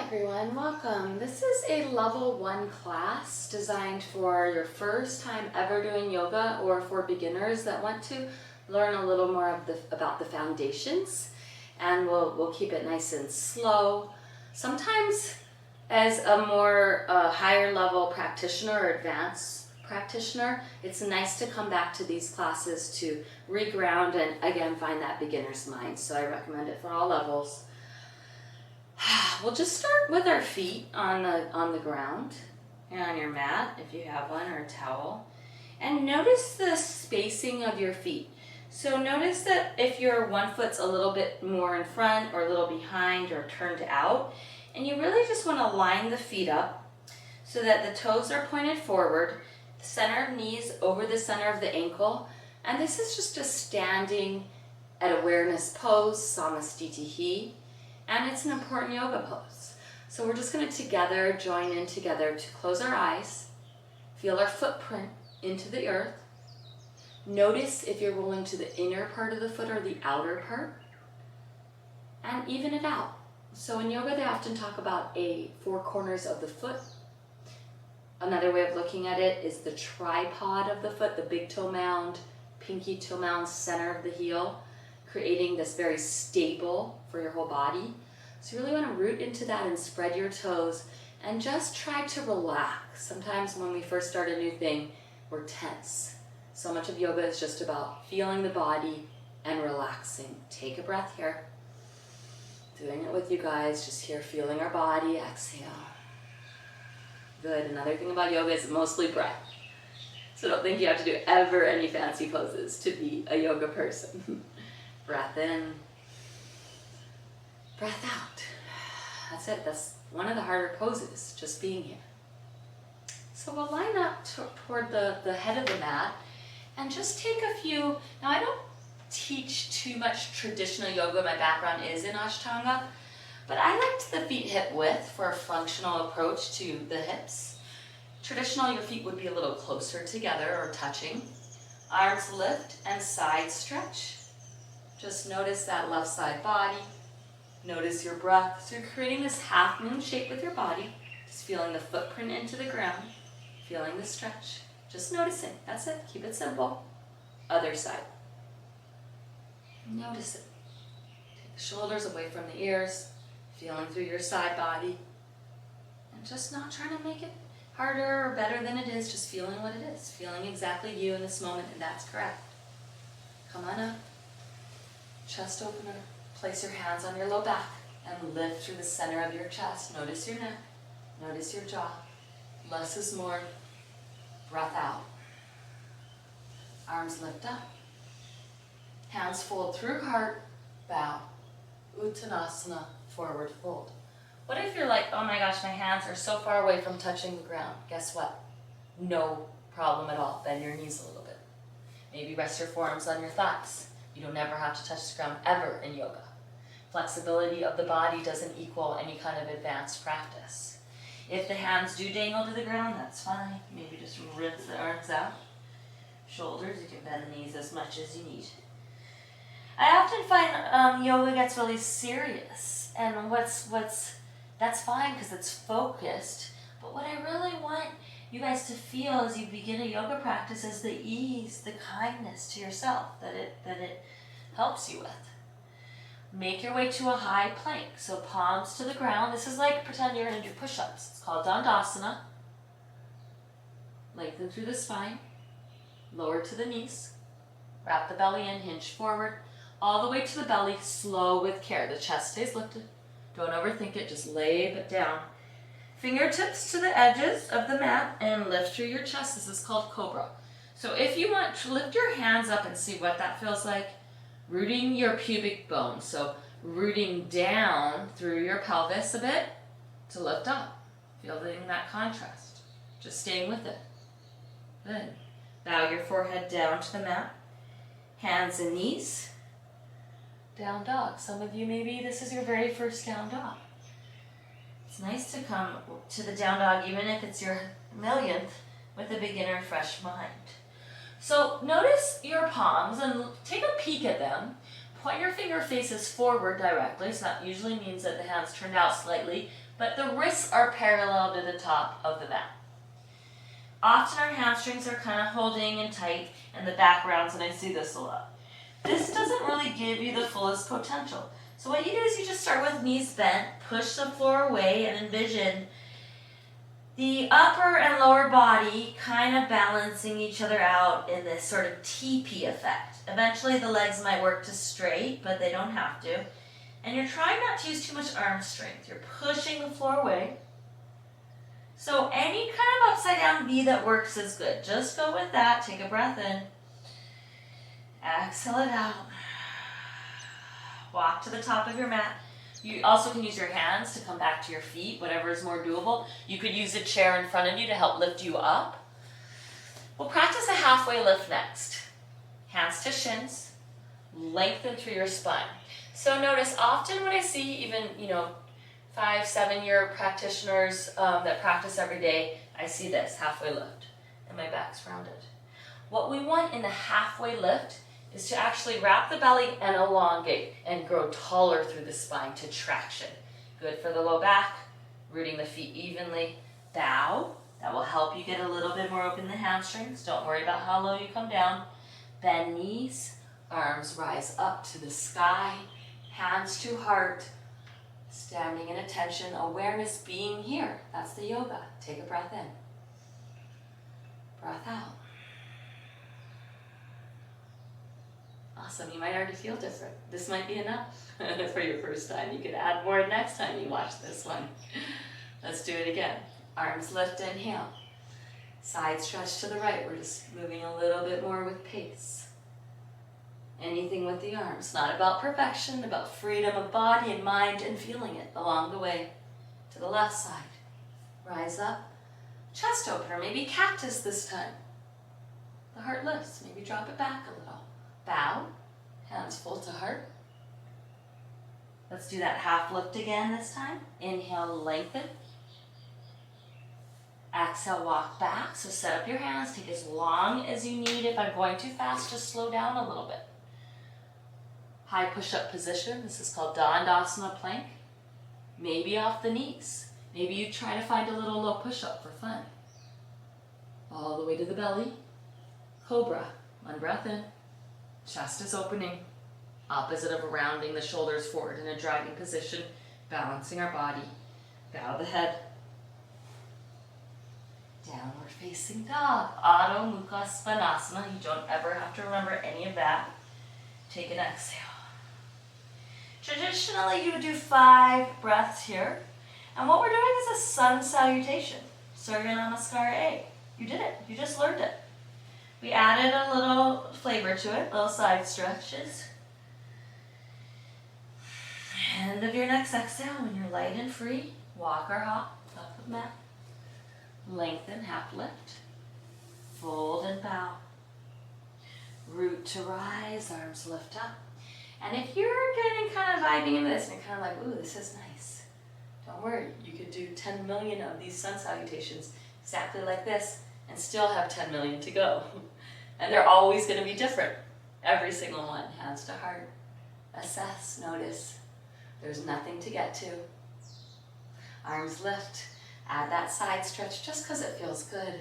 everyone, welcome. This is a level 1 class designed for your first time ever doing yoga or for beginners that want to learn a little more about the foundations, and we'll keep it nice and slow. Sometimes as a more higher level practitioner or advanced practitioner, it's nice to come back to these classes to reground and again find that beginner's mind. So I recommend it for all levels. We'll just start with our feet on the ground and on your mat if you have one, or a towel. And notice the spacing of your feet. So notice that if your one foot's a little bit more in front or a little behind or turned out, and you really just want to line the feet up so that the toes are pointed forward, the center of knees over the center of the ankle, and this is just a standing at awareness pose, Samastitihi. And it's an important yoga pose. So we're just going to together join in together to close our eyes, feel our footprint into the earth. Notice if you're rolling to the inner part of the foot or the outer part, and even it out. So in yoga they often talk about four corners of the foot. Another way of looking at it is the tripod of the foot, the big toe mound, pinky toe mound, center of the heel, creating this very stable for your whole body. So you really want to root into that and spread your toes and just try to relax. Sometimes when we first start a new thing, we're tense. So much of yoga is just about feeling the body and relaxing. Take a breath here. Doing it with you guys, just here feeling our body, exhale. Good, another thing about yoga is mostly breath. So don't think you have to do ever any fancy poses to be a yoga person. Breath in, breath out. That's it. That's one of the harder poses, just being here. So we'll line up toward the head of the mat and just take a few. Now I don't teach too much traditional yoga. My background is in Ashtanga, but I liked the feet hip width for a functional approach to the hips. Traditional, your feet would be a little closer together or touching. Arms lift and side stretch. Just notice that left side body. Notice your breath. So you're creating this half moon shape with your body. Just feeling the footprint into the ground. Feeling the stretch. Just noticing. That's it. Keep it simple. Other side. Notice it. Take the shoulders away from the ears. Feeling through your side body. And just not trying to make it harder or better than it is. Just feeling what it is. Feeling exactly you in this moment, and that's correct. Come on up. Chest opener. Place your hands on your low back and lift through the center of your chest. Notice your neck. Notice your jaw. Less is more. Breath out. Arms lift up. Hands fold through heart. Bow. Uttanasana. Forward fold. What if you're like, oh my gosh, my hands are so far away from touching the ground? Guess what? No problem at all. Bend your knees a little bit. Maybe rest your forearms on your thighs. You don't ever have to touch the ground ever in yoga. Flexibility of the body doesn't equal any kind of advanced practice. If the hands do dangle to the ground, that's fine. Maybe just rinse the arms out. Shoulders, you can bend the knees as much as you need. I often find yoga gets really serious, and that's fine because it's focused. But what I really want you guys to feel as you begin a yoga practice is the ease, the kindness to yourself that it helps you with. Make your way to a high plank. So palms to the ground. This is like pretend you're going to do push-ups. It's called Dandasana. Lengthen through the spine. Lower to the knees. Wrap the belly in, hinge forward. All the way to the belly, slow with care. The chest stays lifted. Don't overthink it, just lay it down. Fingertips to the edges of the mat and lift through your chest. This is called Cobra. So if you want to lift your hands up and see what that feels like, rooting your pubic bone. So rooting down through your pelvis a bit to lift up. Feeling that contrast. Just staying with it. Good. Bow your forehead down to the mat. Hands and knees. Down dog. Some of you, maybe this is your very first down dog. It's nice to come to the down dog, even if it's your millionth, with a beginner, fresh mind. So notice your palms and take a peek at them. point your finger faces forward directly, so that usually means that the hands turned out slightly, but the wrists are parallel to the top of the mat. Often our hamstrings are kind of holding in tight and the back rounds, and I see this a lot. This doesn't really give you the fullest potential. So what you do is you just start with knees bent, push the floor away, and envision the upper and lower body kind of balancing each other out in this sort of teepee effect. Eventually the legs might work to straight, but they don't have to. And you're trying not to use too much arm strength. You're pushing the floor away. So any kind of upside down V that works is good. Just go with that. Take a breath in. Exhale it out. Walk to the top of your mat. You also can use your hands to come back to your feet, whatever is more doable. You could use a chair in front of you to help lift you up. We'll practice a halfway lift next. Hands to shins. Lengthen through your spine. So notice often when I see even, 5-7-year practitioners that practice every day, I see this halfway lift and my back's rounded. What we want in the halfway lift is to actually wrap the belly and elongate and grow taller through the spine to traction. Good for the low back, rooting the feet evenly. Bow, that will help you get a little bit more open in the hamstrings. Don't worry about how low you come down. Bend knees, arms rise up to the sky, hands to heart, standing in attention, awareness being here. That's the yoga. Take a breath in. Breath out. Awesome, you might already feel different. This might be enough for your first time. You could add more next time you watch this one. Let's do it again. Arms lift, inhale. Side stretch to the right. We're just moving a little bit more with pace. Anything with the arms. Not about perfection, about freedom of body and mind and feeling it along the way. To the left side. Rise up. Chest opener, maybe cactus this time. The heart lifts, maybe drop it back a little. Bow, hands full to heart. Let's do that half lift again this time. Inhale, lengthen. Exhale, walk back. So set up your hands, take as long as you need. If I'm going too fast, just slow down a little bit. High push-up position. This is called Dandasana plank. Maybe off the knees. Maybe you try to find a little low push-up for fun. All the way to the belly. Cobra. One breath in. Chest is opening. Opposite of rounding the shoulders forward in a dragging position. Balancing our body. Bow the head. Downward facing dog. Adho Mukha Svanasana. You don't ever have to remember any of that. Take an exhale. Traditionally, you would do 5 breaths here. And what we're doing is a sun salutation. Surya Namaskar A. You did it. You just learned it. We added a little flavor to it, little side stretches. End of your next exhale, when you're light and free, walk or hop up the mat. Lengthen, half lift. Fold and bow. Root to rise, arms lift up. And if you're getting kind of vibing into this and you're kind of like, ooh, this is nice, don't worry. You could do 10 million of these sun salutations exactly like this and still have 10 million to go. And they're always going to be different. Every single one. Hands to heart. Assess, notice. There's nothing to get to. Arms lift. Add that side stretch just because it feels good.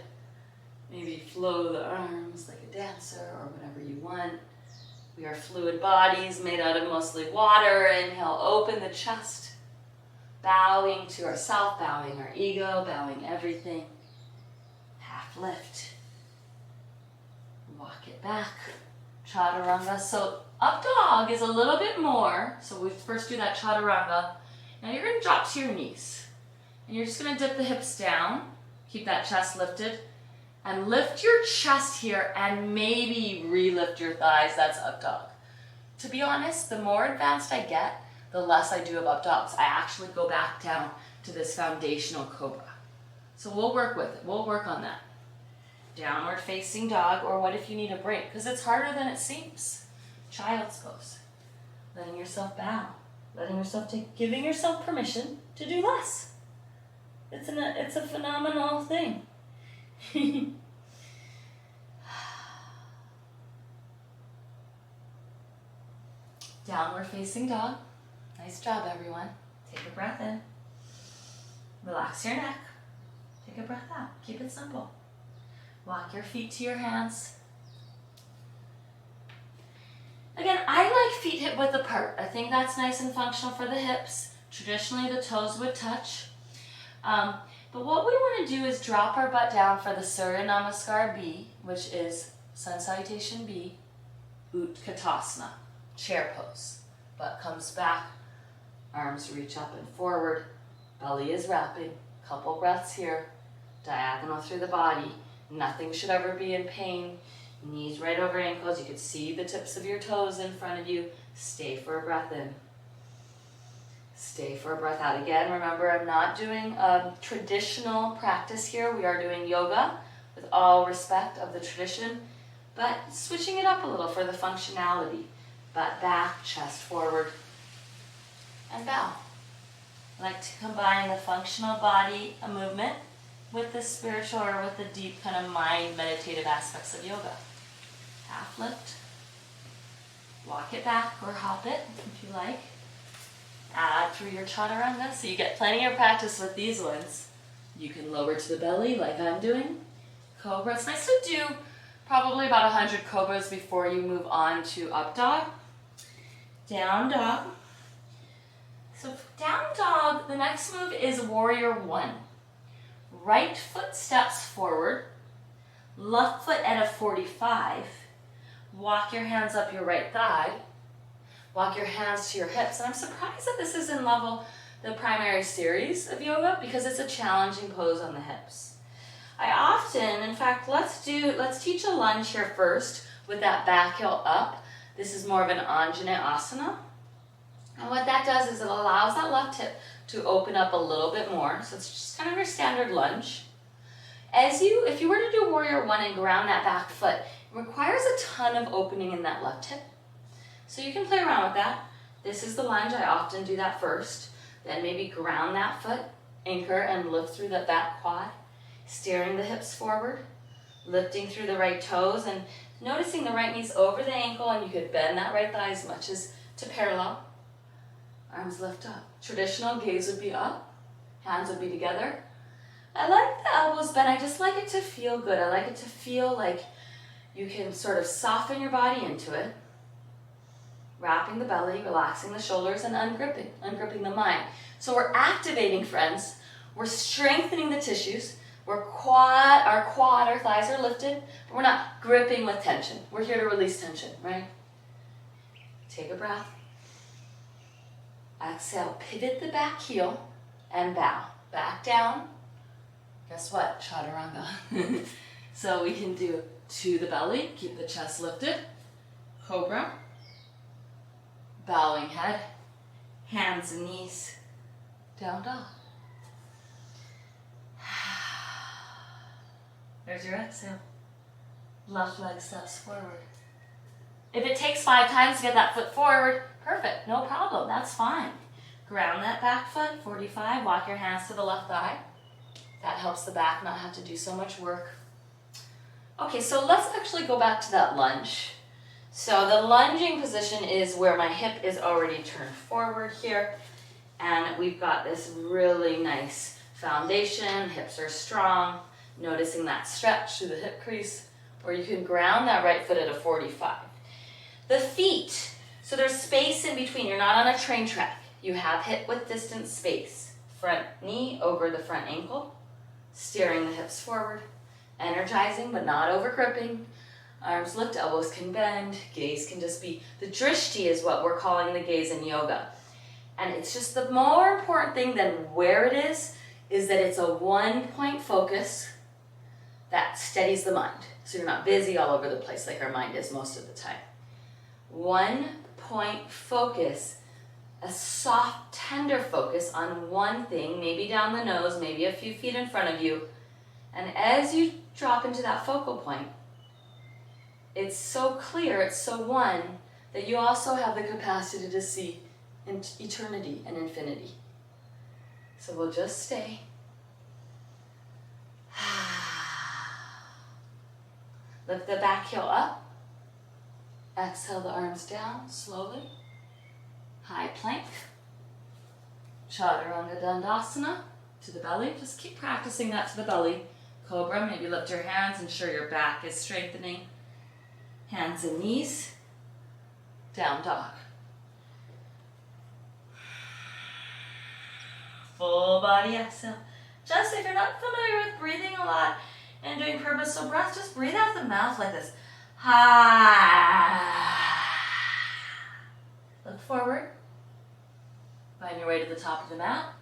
Maybe flow the arms like a dancer or whatever you want. We are fluid bodies made out of mostly water. Inhale, open the chest. Bowing to ourself, bowing our ego, bowing everything. Half lift. Walk it back. Chaturanga. So up dog is a little bit more. So we first do that chaturanga. Now you're going to drop to your knees. And you're just going to dip the hips down. Keep that chest lifted. And lift your chest here and maybe re-lift your thighs. That's up dog. To be honest, the more advanced I get, the less I do of up dogs. I actually go back down to this foundational cobra. So we'll work with it. We'll work on that. Downward facing dog, or what if you need a break? Because it's harder than it seems. Child's pose. Letting yourself bow. Letting yourself giving yourself permission to do less. It's a phenomenal thing. Downward facing dog. Nice job, everyone. Take a breath in. Relax your neck. Take a breath out. Keep it simple. Walk your feet to your hands. Again, I like feet hip width apart. I think that's nice and functional for the hips. Traditionally, the toes would touch. But what we want to do is drop our butt down for the Surya Namaskar B, which is Sun Salutation B, Utkatasana, chair pose. Butt comes back, arms reach up and forward, belly is wrapping, couple breaths here, diagonal through the body. Nothing should ever be in pain. Knees right over ankles. You could see the tips of your toes in front of you. Stay for a breath in. Stay for a breath out. Again, remember, I'm not doing a traditional practice here. We are doing yoga with all respect of the tradition, but switching it up a little for the functionality. Butt back, chest forward, and bow. I like to combine the functional body movement with the spiritual or with the deep kind of mind meditative aspects of yoga. Half lift. Walk it back or hop it if you like. Add through your chaturanga, so you get plenty of practice with these ones. You can lower to the belly like I'm doing. Cobra. It's nice to do probably about 100 cobras before you move on to up dog. Down dog. So down dog, the next move is Warrior I. Right foot steps forward, left foot at a 45. Walk your hands up your right thigh. Walk your hands to your hips. And I'm surprised that this is in the primary series of yoga because it's a challenging pose on the hips. I often, in fact, let's teach a lunge here first with that back heel up. This is more of an Anjana asana. And what that does is it allows that left hip to open up a little bit more. So it's just kind of your standard lunge. If you were to do Warrior I and ground that back foot, it requires a ton of opening in that left hip. So you can play around with that. This is the lunge. I often do that first. Then maybe ground that foot, anchor, and lift through that back quad. Steering the hips forward, lifting through the right toes, and noticing the right knee's over the ankle, and you could bend that right thigh as much as to parallel. Arms lift up. Traditional gaze would be up. Hands would be together. I like the elbows bent. I just like it to feel good. I like it to feel like you can sort of soften your body into it. Wrapping the belly, relaxing the shoulders, and ungripping the mind. So we're activating, friends. We're strengthening the tissues. Our thighs are lifted, but we're not gripping with tension. We're here to release tension, right? Take a breath. Exhale, pivot the back heel and bow. Back down. Guess what? Chaturanga. So we can do to the belly, keep the chest lifted. Cobra. Bowing head. Hands and knees. Down dog. There's your exhale. Left leg steps forward. If it takes 5 times to get that foot forward, perfect, no problem, that's fine. Ground that back foot, 45, walk your hands to the left thigh. That helps the back not have to do so much work. Okay, so let's actually go back to that lunge. So the lunging position is where my hip is already turned forward here, and we've got this really nice foundation, hips are strong, noticing that stretch through the hip crease, or you can ground that right foot at a 45. The feet, so there's space in between. You're not on a train track. You have hip width distance space. Front knee over the front ankle, steering the hips forward, energizing but not over gripping. Arms lift, elbows can bend, gaze can just be, the drishti is what we're calling the gaze in yoga. And it's just the more important thing than where it is that it's a 1-point focus that steadies the mind. So you're not busy all over the place like our mind is most of the time. 1-point focus, a soft, tender focus on one thing, maybe down the nose, maybe a few feet in front of you. And as you drop into that focal point, it's so clear, it's so one, that you also have the capacity to see eternity and infinity. So we'll just stay. Lift the back heel up. Exhale the arms down slowly. High plank. Chaturanga Dandasana to the belly. Just keep practicing that to the belly. Cobra, maybe lift your hands, ensure your back is strengthening. Hands and knees. Down dog. Full body exhale. Just if you're not familiar with breathing a lot and doing purposeful breath, just breathe out the mouth like this. Look forward. Find your way to the top of the mat.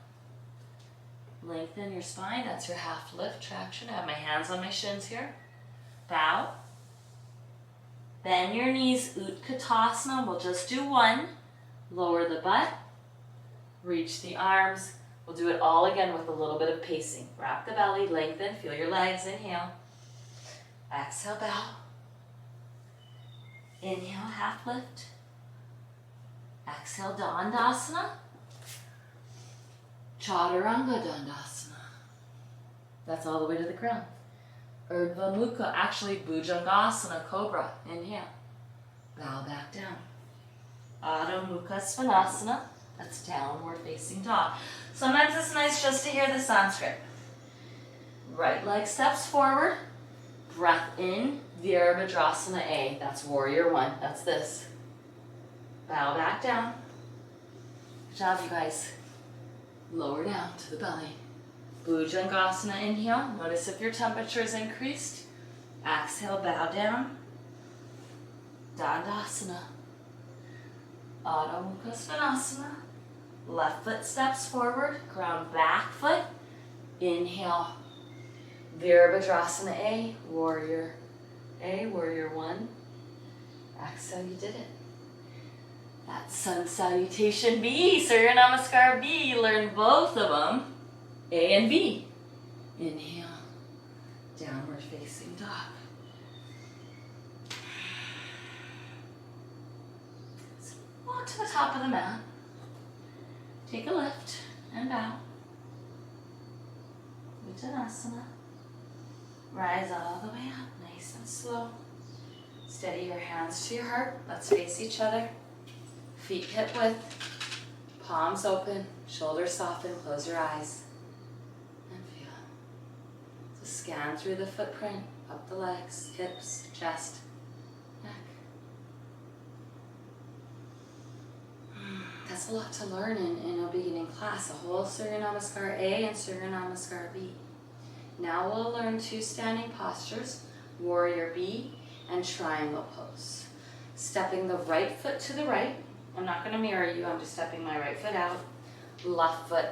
Lengthen your spine. That's your half lift traction. I have my hands on my shins here. Bow. Bend your knees. Utkatasana. We'll just do one. Lower the butt. Reach the arms. We'll do it all again with a little bit of pacing. Wrap the belly. Lengthen. Feel your legs. Inhale. Exhale. Bow. Inhale. Half lift. Exhale. Dandasana. Chaturanga Dandasana. That's all the way to the ground. Urdhva Mukha, actually Bhujangasana, Cobra. Inhale. Bow back down. Adho Mukha Svanasana. That's downward facing dog. Sometimes it's nice just to hear the Sanskrit. Right leg steps forward. Breath in. Virabhadrasana A. That's Warrior I. That's this. Bow back down. Good job, you guys. Lower down to the belly. Bhujangasana, inhale. Notice if your temperature is increased. Exhale, bow down. Dandasana. Adho Mukha Svanasana. Left foot steps forward. Ground back foot. Inhale. Virabhadrasana A. Warrior I. Exhale, you did it. That's Sun Salutation B, Surya Namaskar B. Learn both of them, A and B. Inhale, downward facing dog. So walk to the top of the mat. Take a lift and bow. Uttanasana. Rise all the way up, nice and slow. Steady your hands to your heart. Let's face each other. Feet hip width, palms open, shoulders soften, close your eyes, and feel. So scan through the footprint, up the legs, hips, chest, neck. That's a lot to learn in a beginning class, a whole Surya Namaskar A and Surya Namaskar B. Now we'll learn two standing postures, Warrior B and Triangle Pose. Stepping the right foot to the right. I'm not going to mirror you, I'm just stepping my right foot out. Left foot.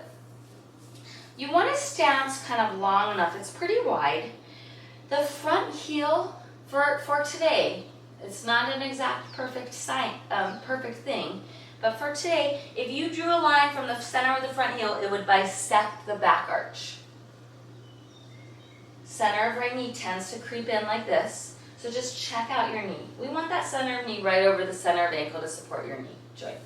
You want to stance kind of long enough, it's pretty wide. The front heel for today, it's not an exact perfect thing, but for today, if you drew a line from the center of the front heel, it would bisect the back arch. Center of right knee tends to creep in like this, so just check out your knee. We want that center of knee right over the center of ankle to support your knee joint.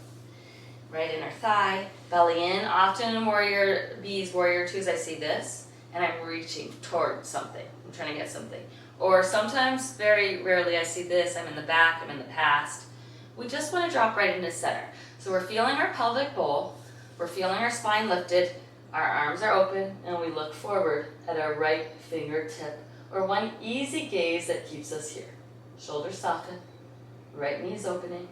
Right inner thigh, belly in. Often in Warrior B's, Warrior 2s, I see this, and I'm reaching toward something. I'm trying to get something. Or sometimes, very rarely, I see this. I'm in the back, I'm in the past. We just want to drop right into center. So we're feeling our pelvic bowl, we're feeling our spine lifted, our arms are open, and we look forward at our right fingertip, or one easy gaze that keeps us here. Shoulders soften, right knees opening.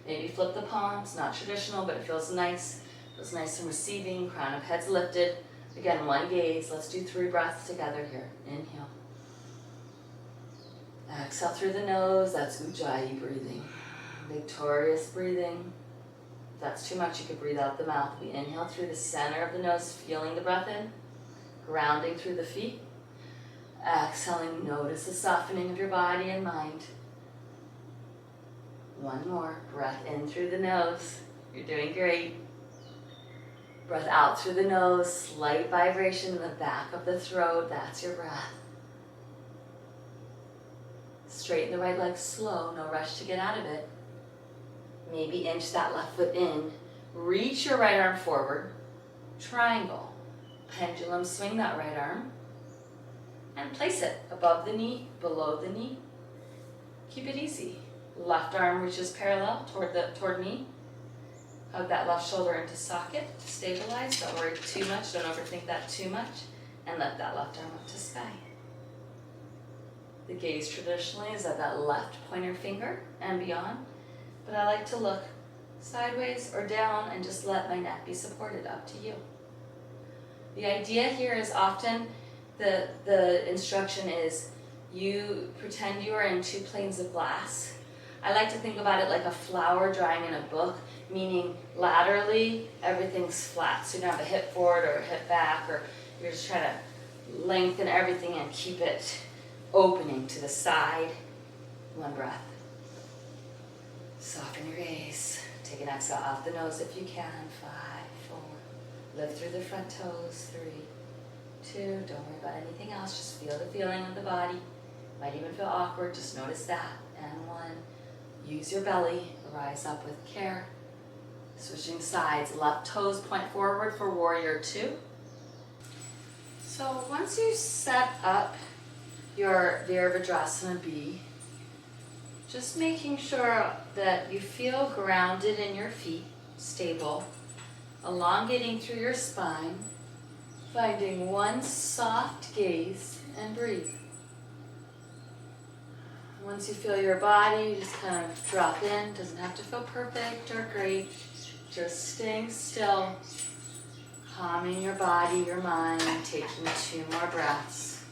Maybe flip the palms, not traditional, but it feels nice. Feels nice and receiving, crown of head's lifted. Again, one gaze. Let's do 3 breaths together here. Inhale. Exhale through the nose, that's Ujjayi breathing. Victorious breathing. If that's too much, you could breathe out the mouth. We inhale through the center of the nose, feeling the breath in, grounding through the feet. Exhaling, notice the softening of your body and mind. One more, breath in through the nose. You're doing great. Breath out through the nose, slight vibration in the back of the throat, that's your breath. Straighten the right leg slow, no rush to get out of it. Maybe inch that left foot in. Reach your right arm forward. Triangle. Pendulum swing that right arm. And place it above the knee, below the knee. Keep it easy. Left arm reaches parallel toward knee. Hug that left shoulder into socket, stabilize, don't worry too much, don't overthink that too much, and lift that left arm up to sky. The gaze traditionally is at that left pointer finger and beyond, but I like to look sideways or down and just let my neck be supported, up to you. The idea here is often the instruction is you pretend you are in two planes of glass. I like to think about it like a flower drying in a book, meaning laterally everything's flat. So you don't have a hip forward or a hip back, or you're just trying to lengthen everything and keep it opening to the side. One breath. Soften your gaze. Take an exhale out the nose if you can. 5, 4. Lift through the front toes. 3, 2. Don't worry about anything else. Just feel the feeling of the body. Might even feel awkward. Just notice that. And 1. Use your belly. Rise up with care. Switching sides. Left toes point forward for Warrior II. So once you set up your Virabhadrasana B, just making sure that you feel grounded in your feet, stable, elongating through your spine, finding one soft gaze and breathe. Once you feel your body, just kind of drop in. Doesn't have to feel perfect or great. Just staying still, calming your body, your mind, taking 2 more breaths.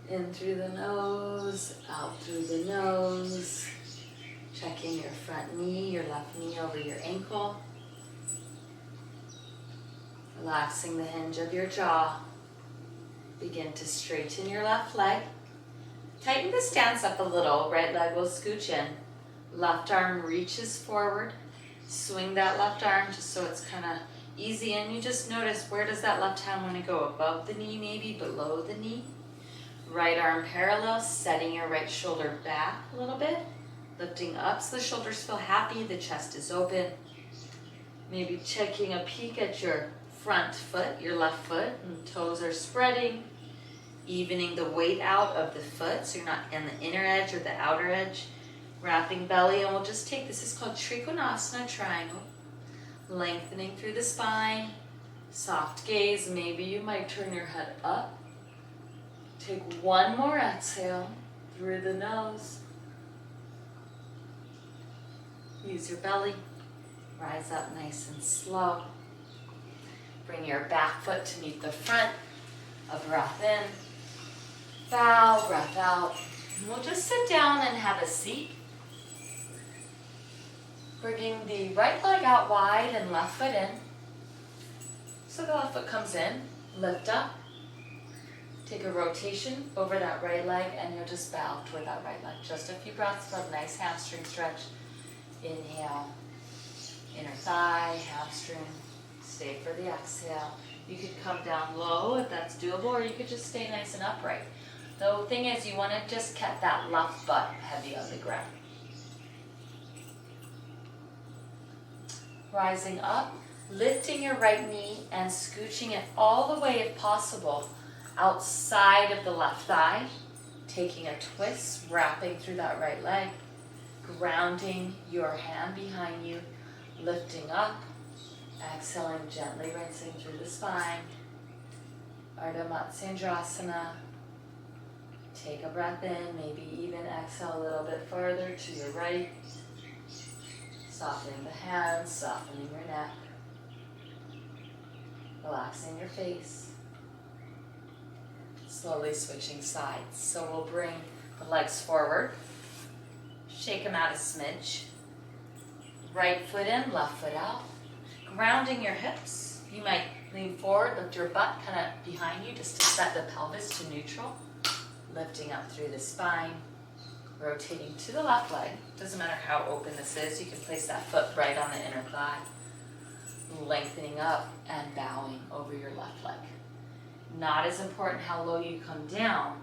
In through the nose, out through the nose. Checking your front knee, your left knee over your ankle. Relaxing the hinge of your jaw. Begin to straighten your left leg. Tighten the stance up a little. Right leg will scooch in. Left arm reaches forward. Swing that left arm just so it's kind of easy. And you just notice, where does that left hand want to go? Above the knee, maybe below the knee. Right arm parallel, setting your right shoulder back a little bit. Lifting up so the shoulders feel happy, the chest is open. Maybe taking a peek at your front foot, your left foot, and toes are spreading. Evening the weight out of the foot so you're not in the inner edge or the outer edge. Wrapping belly, and we'll just take, this is called Trikonasana Triangle. Lengthening through the spine. Soft gaze, maybe you might turn your head up. Take 1 more exhale through the nose. Use your belly. Rise up nice and slow. Bring your back foot to meet the front. A breath in. Bow, breath out. And we'll just sit down and have a seat. Bringing the right leg out wide and left foot in. So the left foot comes in. Lift up. Take a rotation over that right leg and you'll just bow toward that right leg. Just a few breaths for a nice hamstring stretch. Inhale, inner thigh, hamstring. Stay for the exhale. You could come down low if that's doable, or you could just stay nice and upright. The thing is, you want to just keep that left butt heavy on the ground. Rising up, lifting your right knee and scooching it all the way if possible outside of the left thigh, taking a twist, wrapping through that right leg, grounding your hand behind you, lifting up, exhaling gently, rinsing through the spine. Ardha Matsyendrasana. Take a breath in, maybe even exhale a little bit farther to your right. Softening the hands, softening your neck. Relaxing your face. Slowly switching sides. So we'll bring the legs forward. Shake them out a smidge. Right foot in, left foot out. Grounding your hips. You might lean forward, lift your butt kind of behind you just to set the pelvis to neutral. Lifting up through the spine. Rotating to the left leg. Doesn't matter how open this is. You can place that foot right on the inner thigh. Lengthening up and bowing over your left leg. Not as important how low you come down.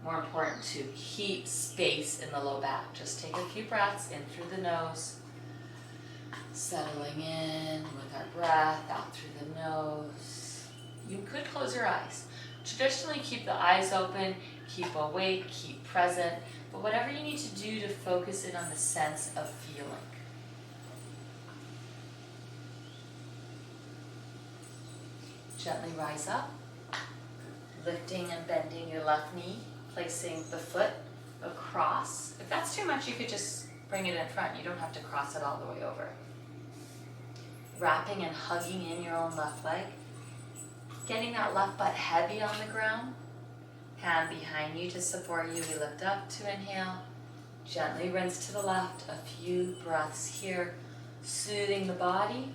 More important to keep space in the low back. Just take a few breaths in through the nose. Settling in with our breath out through the nose. You could close your eyes. Traditionally, keep the eyes open. Keep awake, keep present, but whatever you need to do to focus in on the sense of feeling. Gently rise up, lifting and bending your left knee, placing the foot across. If that's too much, you could just bring it in front. You don't have to cross it all the way over. Wrapping and hugging in your own left leg. Getting that left butt heavy on the ground. Hand behind you to support you. We lift up to inhale. Gently rinse to the left. A few breaths here. Soothing the body.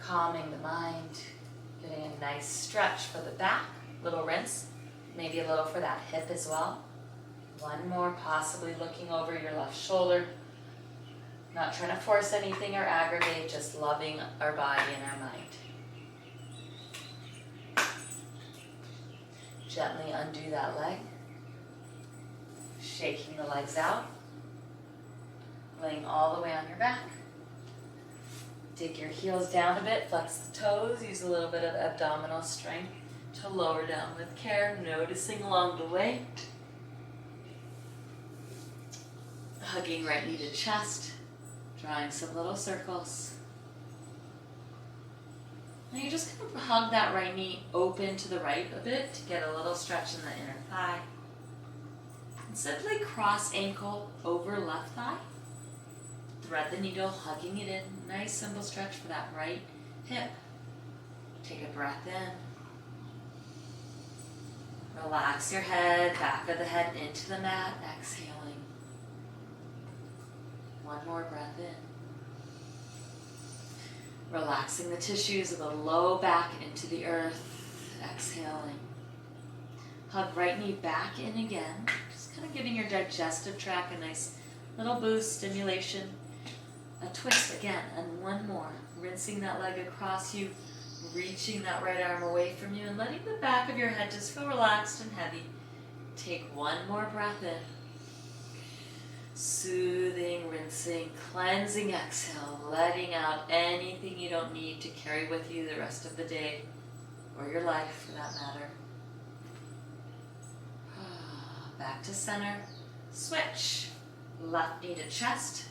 Calming the mind. Getting a nice stretch for the back. Little rinse. Maybe a little for that hip as well. One more, possibly looking over your left shoulder. Not trying to force anything or aggravate, just loving our body and our mind. Gently undo that leg. Shaking the legs out. Laying all the way on your back. Dig your heels down a bit, flex the toes, use a little bit of abdominal strength to lower down with care, noticing along the way. Hugging right knee to chest, drawing some little circles. Now you're just going to hug that right knee open to the right a bit to get a little stretch in the inner thigh. And simply cross ankle over left thigh. Thread the needle, hugging it in. Nice simple stretch for that right hip. Take a breath in. Relax your head, back of the head into the mat, exhaling. One more breath in. Relaxing the tissues of the low back into the earth, exhaling. Hug right knee back in again, just kind of giving your digestive tract a nice little boost, stimulation. A twist again, and one more. Rinsing that leg across you, reaching that right arm away from you, and letting the back of your head just feel relaxed and heavy. Take one more breath in. Soothing, rinsing, cleansing exhale, letting out anything you don't need to carry with you the rest of the day, or your life for that matter. Back to center. Switch. Left knee to chest.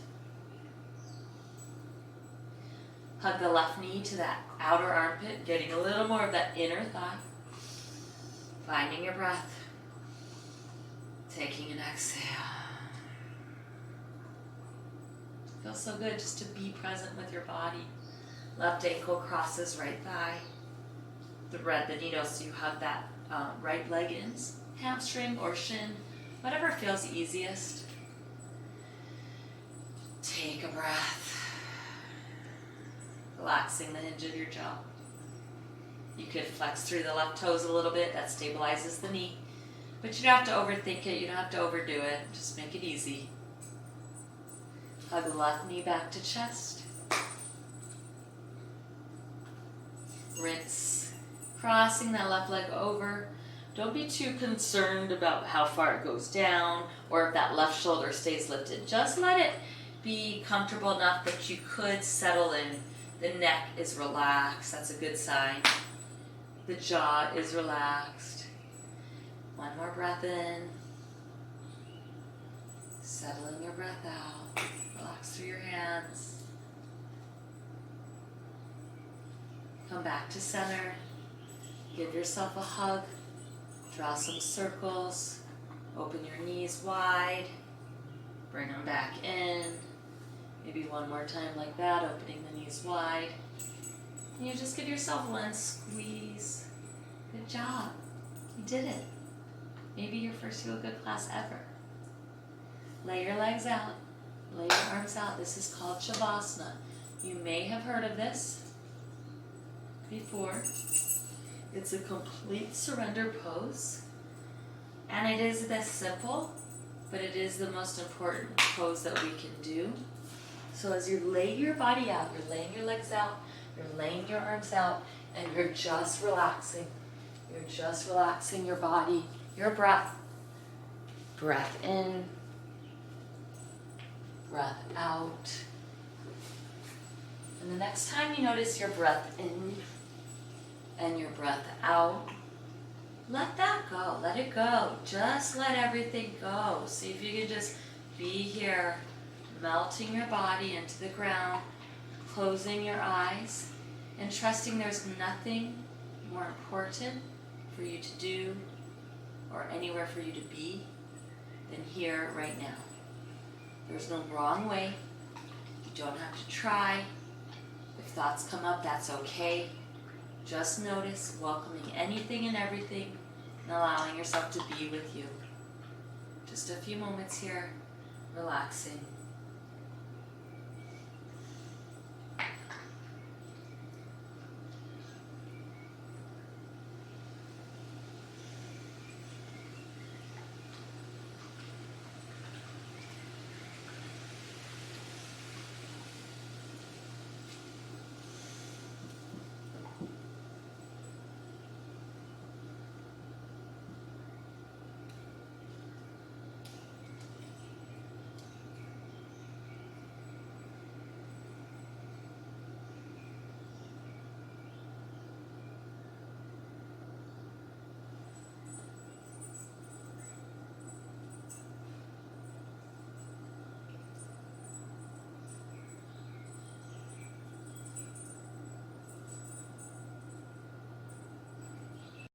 Hug the left knee to that outer armpit, getting a little more of that inner thigh. Finding your breath. Taking an exhale. Feels so good just to be present with your body. Left ankle crosses right thigh. Thread the needle so you hug that right leg in, hamstring or shin, whatever feels easiest. Take a breath. Relaxing the hinge of your jaw. You could flex through the left toes a little bit. That stabilizes the knee. But you don't have to overthink it. You don't have to overdo it. Just make it easy. Hug the left knee back to chest. Rinse. Crossing that left leg over. Don't be too concerned about how far it goes down or if that left shoulder stays lifted. Just let it be comfortable enough that you could settle in. The neck is relaxed. That's a good sign. The jaw is relaxed. One more breath in. Settling your breath out. Relax through your hands. Come back to center. Give yourself a hug. Draw some circles. Open your knees wide. Bring them back in. Maybe one more time like that, opening the knees wide. And you just give yourself one squeeze. Good job. You did it. Maybe your first yoga class ever. Lay your legs out. Lay your arms out. This is called Shavasana. You may have heard of this before. It's a complete surrender pose. And it is this simple, but it is the most important pose that we can do. So as you lay your body out, you're laying your legs out, you're laying your arms out, and you're just relaxing. You're just relaxing your body, your breath. Breath in, breath out. And the next time you notice your breath in and your breath out, let that go. Let it go. Just let everything go. See if you can just be here, melting your body into the ground, closing your eyes, and trusting there's nothing more important for you to do or anywhere for you to be than here right now. There's no wrong way. You don't have to try. If thoughts come up, that's okay. Just notice, welcoming anything and everything, and allowing yourself to be with you. Just a few moments here, relaxing.